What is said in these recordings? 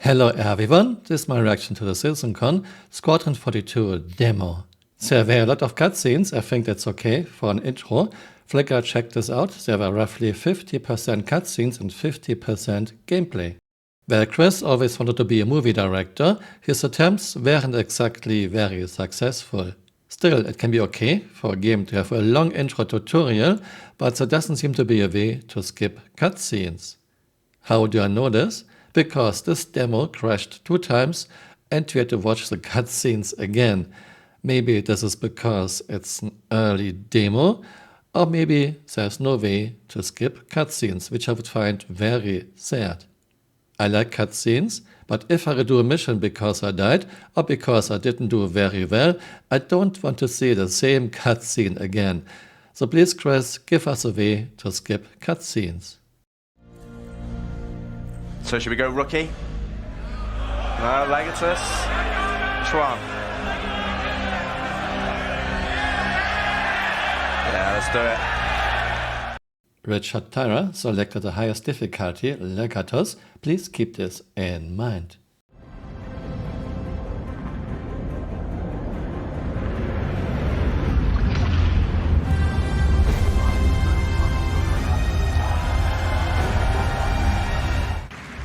Hello everyone, this is my reaction to the Citizencon Squadron 42 demo. There were a lot of cutscenes, I think that's okay for an intro. Flickr checked this out, there were roughly 50% cutscenes and 50% gameplay. Well, Chris always wanted to be a movie director, his attempts weren't exactly very successful. Still, it can be okay for a game to have a long intro tutorial, but there doesn't seem to be a way to skip cutscenes. How do I know this? Because this demo crashed 2 times and we had to watch the cutscenes again. Maybe this is because it's an early demo, or maybe there's no way to skip cutscenes, which I would find very sad. I like cutscenes, but if I redo a mission because I died or because I didn't do very well, I don't want to see the same cutscene again. So please, Chris, give us a way to skip cutscenes. So should we go rookie? No, Legatus. Which one? Yeah, let's do it. Richard Tyra selected the highest difficulty, Legatus. Please keep this in mind.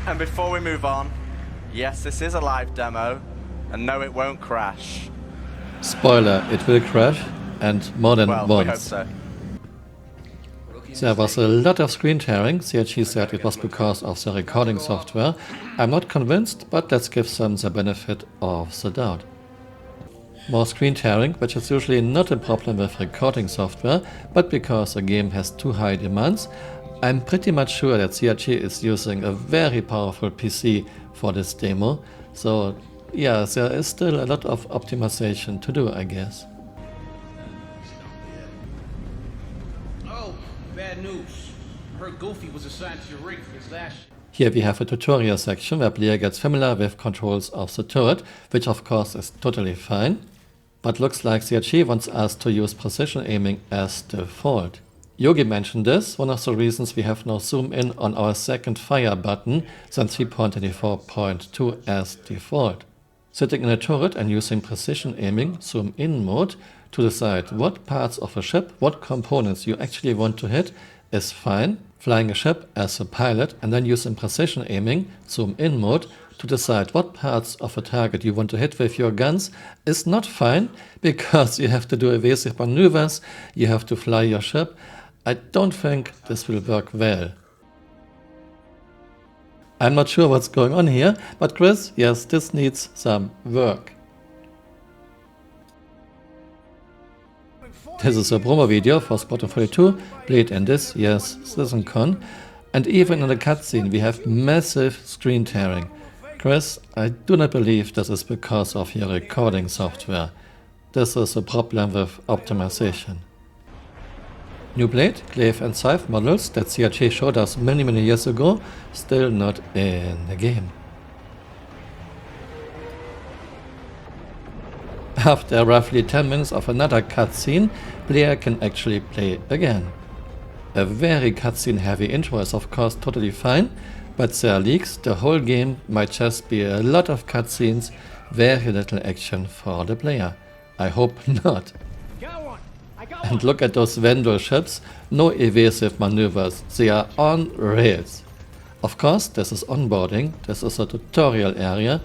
And before we move on, yes, this is a live demo, and no, it won't crash. Spoiler, it will crash, and more than Well, once. we hope so. There was a lot of screen tearing. CRG said it was because of the recording software. I'm not convinced, but let's give them the benefit of the doubt. More screen tearing, which is usually not a problem with recording software, but because a game has too high demands. I'm pretty much sure that CRG is using a very powerful PC for this demo, so yeah, there is still a lot of optimization to do, I guess. Oh, bad news. I heard Goofy was assigned to your rig for his last. Here we have a tutorial section where player gets familiar with controls of the turret, which of course is totally fine, but looks like CRG wants us to use precision aiming as default. Yogi mentioned this, one of the reasons we have no zoom in on our second fire button than 3.24.2 as default. Sitting in a turret and using precision aiming zoom in mode to decide what parts of a ship, what components you actually want to hit is fine. Flying a ship as a pilot and then using precision aiming zoom in mode to decide what parts of a target you want to hit with your guns is not fine, because you have to do evasive maneuvers, you have to fly your ship. I don't think this will work well. I'm not sure what's going on here, but Chris, yes, this needs some work. This is a promo video for Squadron 42, played in this year's Citizencon, and even in the cutscene we have massive screen tearing. Chris, I do not believe this is because of your recording software. This is a problem with optimization. New blade, glaive and scythe models that CRG showed us many years ago, still not in the game. After roughly 10 minutes of another cutscene, player can actually play again. A very cutscene heavy intro is of course totally fine, but there are leaks, the whole game might just be a lot of cutscenes, very little action for the player. I hope not. And look at those Vendor ships, no evasive maneuvers, they are on rails. Of course, this is onboarding, this is a tutorial area,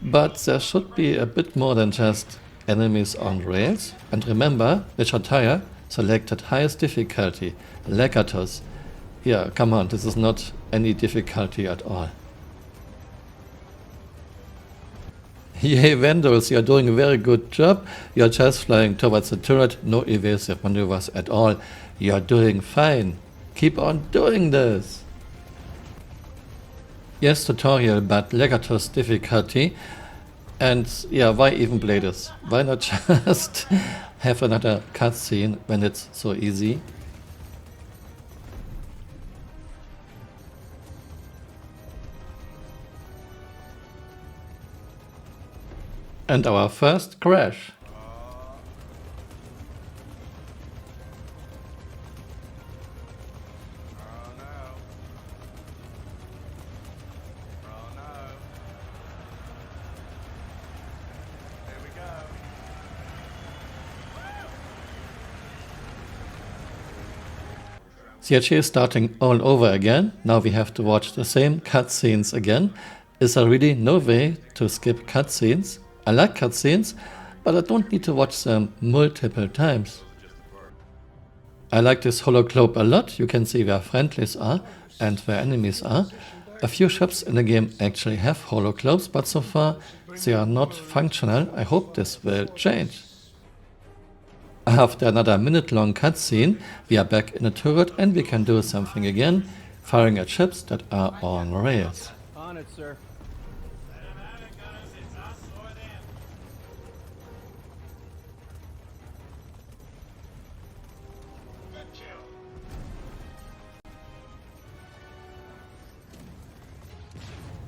but there should be a bit more than just enemies on rails. And remember, Richard Tyra selected highest difficulty, Legatus. Yeah, come on, this is not any difficulty at all. Yay Vendors, you're doing a very good job. You're just flying towards the turret, no evasive maneuvers at all. You're doing fine. Keep on doing this. Yes, tutorial, but Legatus difficulty. And yeah, why even play this? Why not just have another cutscene when it's so easy? And our first crash. CRG is starting all over again. Now we have to watch the same cutscenes again. Is there really no way to skip cutscenes? I like cutscenes, but I don't need to watch them multiple times. I like this hologlobe a lot. You can see where friendlies are and where enemies are. A few ships in the game actually have hologlobes, but so far they are not functional. I hope this will change. After another minute-long cutscene, we are back in a turret and we can do something again, firing at ships that are on rails. On it, sir.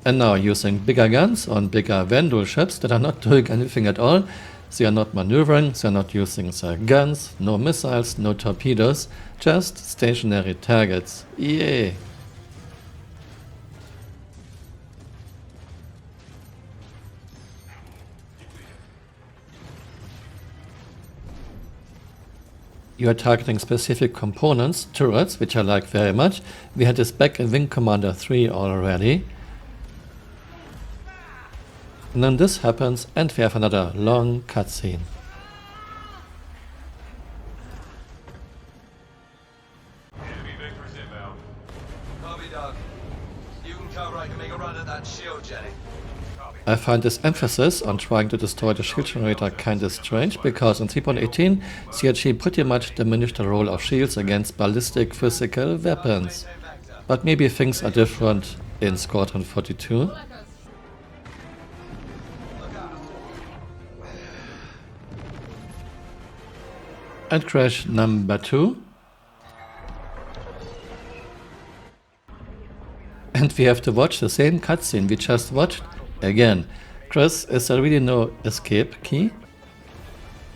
And now using bigger guns on bigger Vandal ships that are not doing anything at all. They are not maneuvering, they are not using their guns, no missiles, no torpedoes, just stationary targets. Yay! You are targeting specific components, turrets, which I like very much. We had this back in Wing Commander 3 already. And then this happens and we have another long cutscene. Enemy vectors inbound. Copy, Doug. You can cover, I can make a run at that shield, Jenny. I find this emphasis on trying to destroy the shield generator kinda strange, because in 3.18 CRG pretty much diminished the role of shields against ballistic physical weapons. But maybe things are different in Squadron 42. And crash number 2. And we have to watch the same cutscene we just watched again. Chris, is there really no escape key?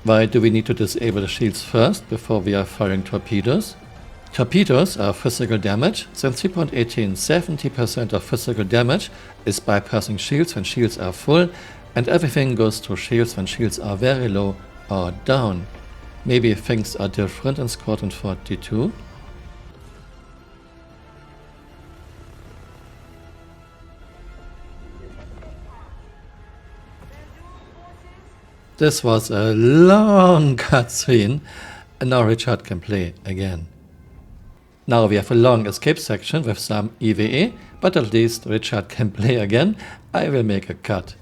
Why do we need to disable the shields first before we are firing torpedoes? Torpedoes are physical damage. Since 3.18, 70% of physical damage is bypassing shields when shields are full, and everything goes through shields when shields are very low or down. Maybe things are different in Squadron 42. This was a long cutscene, and now Richard can play again. Now we have a long escape section with some EVA, but at least Richard can play again. I will make a cut.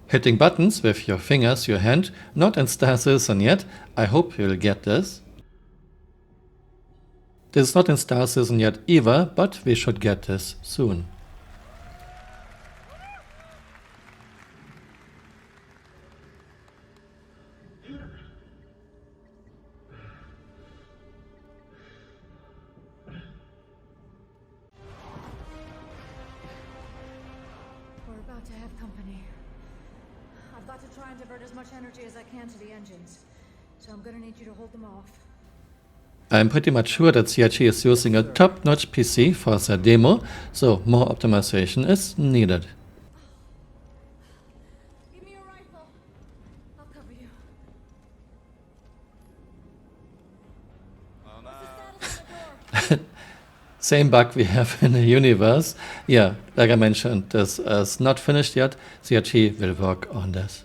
Hitting buttons with your fingers, your hand, not in Star Citizen yet. I hope you'll get this. This is not in Star Citizen yet either, but we should get this soon. We're about to have company. I've got to try and divert as much energy as I can to the engines, so I'm gonna need you to hold them off. I'm pretty much sure that CRG is using a top-notch PC for their demo, so more optimization is needed. Give me your rifle. I'll cover you. Oh no. There's a saddle on the door. Same bug we have in the universe. Yeah, like I mentioned, this is not finished yet. CRG will work on this.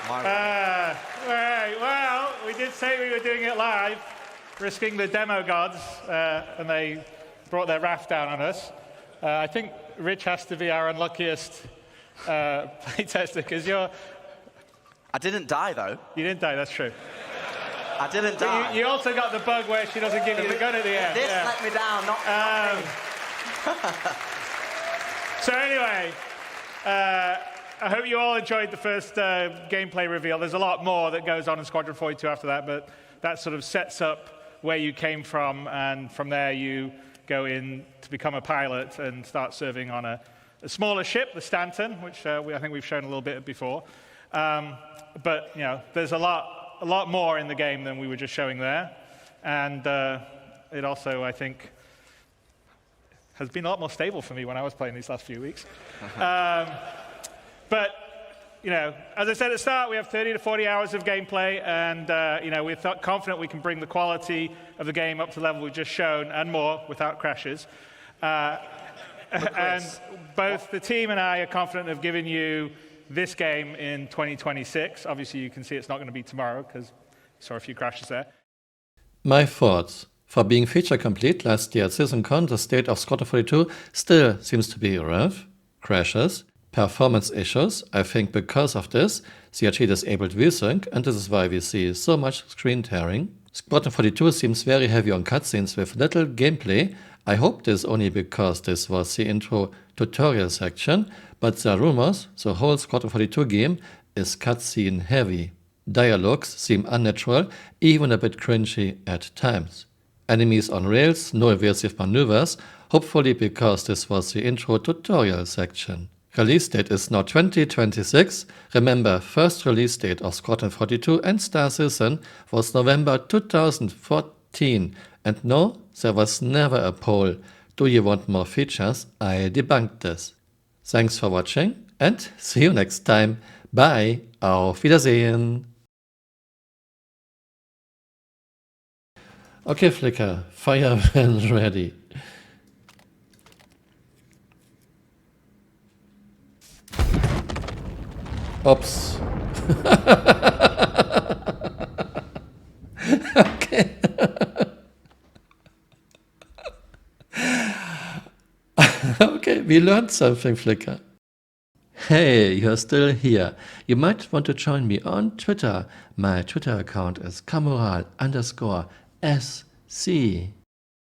Right, well, we did say we were doing it live, risking the demo gods, and they brought their raft down on us. I think Rich has to be our unluckiest playtester, because I didn't die though. you didn't die, that's true. I didn't die. But you also got the bug where she doesn't give you the gun at the end. This yeah. let me down, not me. So anyway, I hope you all enjoyed the first gameplay reveal. There's a lot more that goes on in Squadron 42 after that, but that sort of sets up where you came from, and from there you go in to become a pilot and start serving on a smaller ship, the Stanton, which I think we've shown a little bit before. But there's a lot more in the game than we were just showing there, and it also, I think, has been a lot more stable for me when I was playing these last few weeks. But as I said at the start, we have 30 to 40 hours of gameplay, and we're confident we can bring the quality of the game up to the level we've just shown and more without crashes. And both the team and I are confident of giving you this game in 2026. Obviously, you can see it's not going to be tomorrow because you saw a few crashes there. My thoughts. For being feature complete last year at Citizencon, the state of Squadron 42 still seems to be rough, crashes, performance issues. I think because of this, CRT disabled VSync, and this is why we see so much screen tearing. Squadron 42 seems very heavy on cutscenes with little gameplay. I hope this only because this was the intro tutorial section, but there are rumors the whole Squadron 42 game is cutscene heavy. Dialogues seem unnatural, even a bit cringy at times. Enemies on rails, no evasive maneuvers, hopefully because this was the intro tutorial section. Release date is now 2026. Remember, first release date of Squadron 42 and Star Citizen was November 2014. And no, there was never a poll. Do you want more features? I debunked this. Thanks for watching and see you next time. Bye. Auf Wiedersehen. Okay, Flickr, fire when ready. Oops. Okay. Okay, we learned something, Flickr. Hey, you're still here. You might want to join me on Twitter. My Twitter account is Camural_SC.